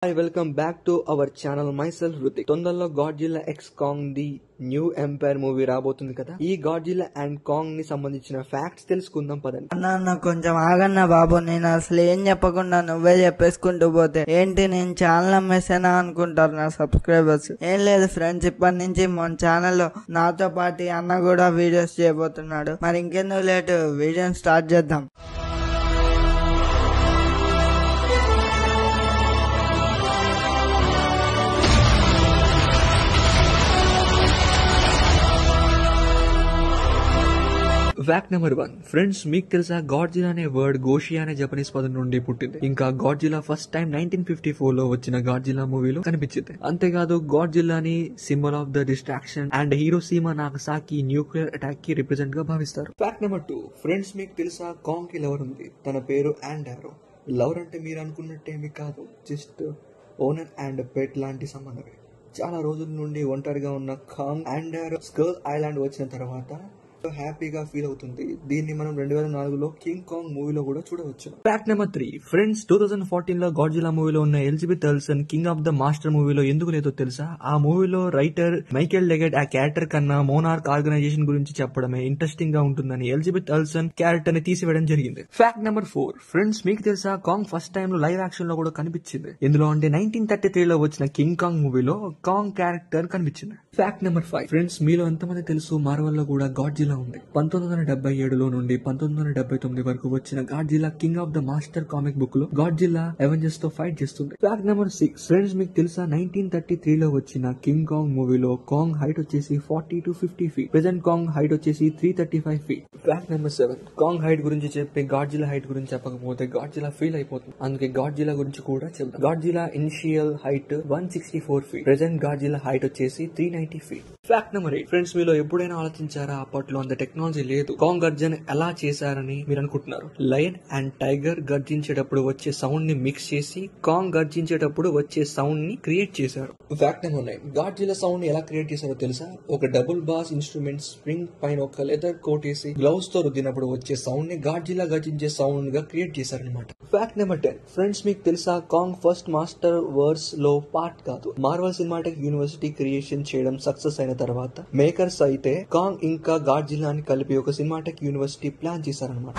Hi, welcome back to our channel. Myself Hrithik. తొందరలో Godzilla X Kong the new empire movie రాబోతుంది కదా. ఈ Godzilla and Kong ని సంబంధించిన ఫ్యాక్ట్స్ తెలుసుకుందాం పదండి. అన్న కొంచెం ఆగన్నా బాబు, నేను అసలు ఏం చెప్పకుండా నువ్వే చెప్పేసుకుంటూ పోతే ఏంటి, నేను ఛానల్ అమ్మేసానా అనుకుంటారు నా సబ్స్క్రైబర్స్. ఏం లేదు ఫ్రెండ్స్, ఇప్పటి నుంచి మన ఛానల్లో నాతో పాటు అన్న కూడా వీడియోస్ చేయబోతున్నాడు. మరి ఇంకెందుకు లేటు, వీడియోని స్టార్ట్ చేద్దాం. Fact number 1. ఫ్రెండ్స్, మీకు తెలుసా గాడ్జిల్లా అనే వర్డ్ గోషియా అనే జపనీస్ పదం నుండి పుట్టింది. ఇంకా గాడ్జిల్లా ఫస్ట్ టైం 1954 లో వచ్చిన గాడ్జిల్లా మూవీలో కనిపించింది. అంతేకాదు గాడ్జిల్లాని symbol of the destruction and Hiroshima Nagasaki nuclear attack కి రిప్రజెంట్ గా భావిస్తారు. Fact number 2. ఫ్రెండ్స్, మీకు తెలుసా కాంగ్ కి లవర్ ఉంది. తన పేరు ఆండారో. లవర్ అంటే మీరు అనుకున్నట్టేమి కాదు, జస్ట్ ఓనర్ అండ్ పెట్ లాంటి సంబంధమే. చాలా రోజుల నుండి ఒంటరిగా ఉన్న కాంగ్ ఆండారో స్కల్ ఐలాండ్ వచ్చిన తర్వాత హ్యాపీగా ఫీల్ అవుతుంది. దీన్ని మనం 2004లో కింగ్ కాంగ్ మూవీలో కూడా చూడవచ్చు. Fact number 3. ఫ్రెండ్స్, 2014 లో గాడ్జిల్లా మూవీలో ఉన్న Elizabeth Olsen king of the master మూవీలో ఎందుకు లేదో తెలుసా? ఆ మూవీలో రైటర్ మైకెల్ లెగెట్ ఆ క్యారెక్టర్ కన్నా మోనార్క్ ఆర్గనైజేషన్ గురించి చెప్పడమే ఇంట్రెస్టింగ్ గా ఉంటుందని ఎలిజబెత్ ఓల్సన్ క్యారెక్టర్ ని తీసివేయడం జరిగింది. Fact number 4. ఫ్రెండ్స్, మీకు తెలుసా కాంగ్ ఫస్ట్ టైం లో లైవ్ యాక్షన్ లో కూడా కనిపించింది. ఇందులో అంటే 1933లో వచ్చిన కింగ్ కాంగ్ మూవీలో కాంగ్ క్యారెక్టర్ కనిపించింది. Fact number 5. ఫ్రెండ్స్, మీలో ఎంతమంది తెలుసు మార్వెల్ లో కూడా గాడ్జిల్లా ఉంది. 1977లో నుండి 1979 వరకు వచ్చిన Godzilla king of the master comic book లో గాడ్జిల్లా అవెంజర్స్ తో ఫైట్ చేస్తుంది. Fact number 6. ఫ్రెండ్స్, మీకు తెలుసా 1933లో వచ్చిన కింగ్ కాంగ్ మూవీలో కాంగ్ హైట్ వచ్చేసి 40 to 50 feet. Present Kong height వచ్చేసి 335 feet. Fact number 7. Kong height గురించి చెప్పి గాడ్జిల్లా హైట్ గురించి చెప్పకపోతే గాడ్జిల్లా ఫీల్ అయిపోతుంది. అందుకే గాడ్జిల్లా గురించి కూడా చెప్తాం. Godzilla initial height 164 feet. Present Godzilla height వచ్చేసి 390 feet. Fact number 8. ఫ్రెండ్స్, మీలో ఎప్పుడైనా ఆలోచించారా అప్పట్లో అంత టెక్నాలజీ లేదు, కాంగ్ గర్జన్ ఎలా చేశారని మీరు అనుకుంటున్నారు? లయన్ అండ్ టైగర్ గర్జించేటప్పుడు వచ్చే సౌండ్ ని మిక్స్ చేసి కాంగ్ గర్జించేటప్పుడు వచ్చే సౌండ్ ని క్రియేట్ చేశారు. Fact number 9. గాడ్జిల్లా సౌండ్ ని ఎలా క్రియేట్ చేశారో తెలుసా? ఒక డబుల్ బాస్ ఇన్స్ట్రుమెంట్ స్ప్రింగ్ పైన ఒక లెదర్ కోట్ వేసి గ్లౌస్ తో రుద్దినప్పుడు వచ్చే సౌండ్ ని గాడ్జిల్లా గర్జించే సౌండ్ గా క్రియేట్ చేశారనమాట. Fact number 10. ఫ్రెండ్స్, మీకు తెలుసా కాంగ్ ఫస్ట్ మాస్టర్ వర్స్ లో పార్ట్ కాదు. మార్వెల్ సినిమాటిక్ యూనివర్సిటీ క్రియేషన్ చేయడం సక్సెస్ అయిన తర్వాత మేకర్స్ అయితే కాంగ్ ఇంకా గాడ్జిల్లా ని కలిపి ఒక సినిమాటిక్ యూనివర్సిటీ ప్లాన్ చేశారనమాట.